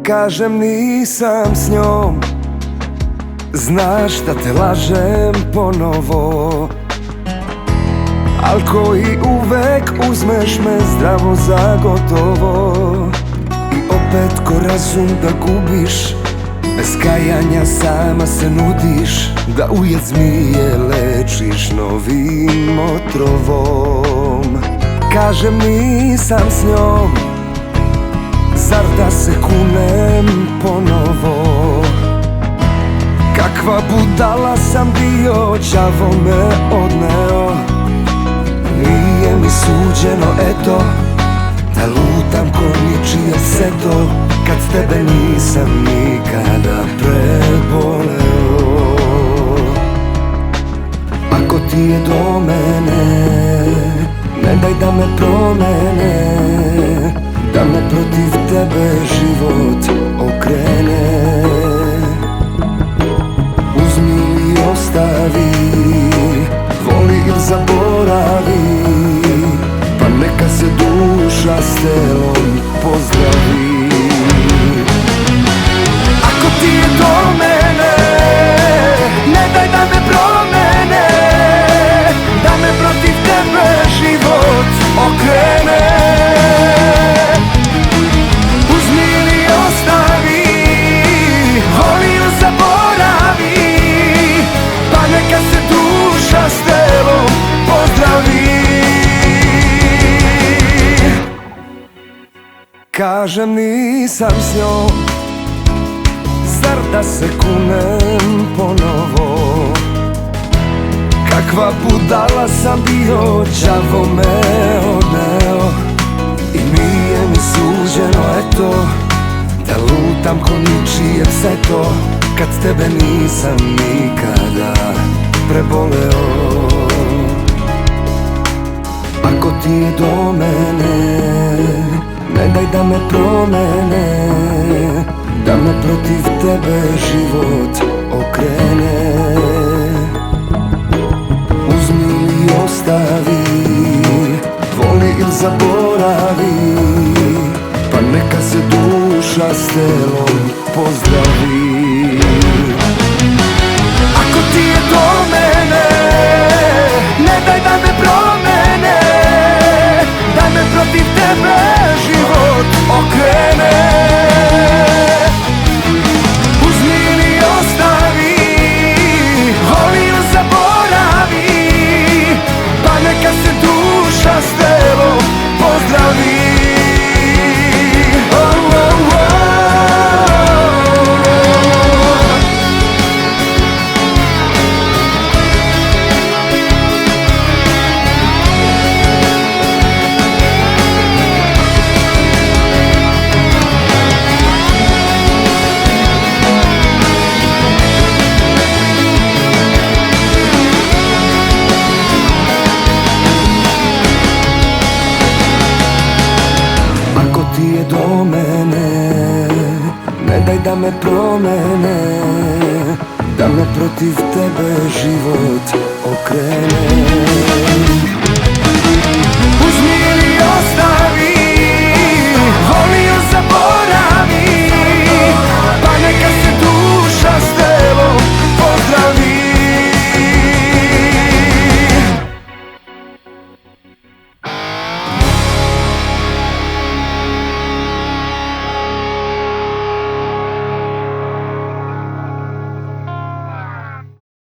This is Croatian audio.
Kažem nisam s njom, znaš da te lažem ponovo, al koji uvek uzmeš me zdravo za gotovo. I opet ko razum da gubiš, bez kajanja sama se nudiš, da ujed zmije lečiš novim otrovom. Kažem nisam s njom, zar da se kunem ponovo. Kakva budala sam bio, đavo me odneo. Nije mi suđeno, eto, da lutam ko ničije seto, kad tebe nisam nikada preboleo. Ako ti je do mene, ne daj da me promene, da me protiv tebe život okrene. Uzmi ili ostavi, voli ili zaboravi, pa neka se duša s telom pozdravi. Ako ti je do mene, ne daj da me promene, da me protiv tebe život okrene. Uzmi ili ostavi, voli ili zaboravi, pa neka se duša s telom pozdravi. Kažem nisam s njom, zar da se kunem ponovo. Kakva budala sam bio, đavo me odneo. I nije mi suđeno, eto, da lutam ko ničije seto, kad tebe nisam nikada preboleo. Ako ti je do mene, ne daj da me promene, da me protiv tebe život okrene. Uzmi ili ostavi, voli ili zaboravi, pa neka se duša s telom pozdravi. Ako ti je do mene, ne daj da me promene, da me protiv tebe život okrene. Uzmi ili ostavi, voli ili zaboravi, pa neka se duša s telom pozdravi. Ti je do mene, ne daj da me promene, da me protiv tebe život okrene.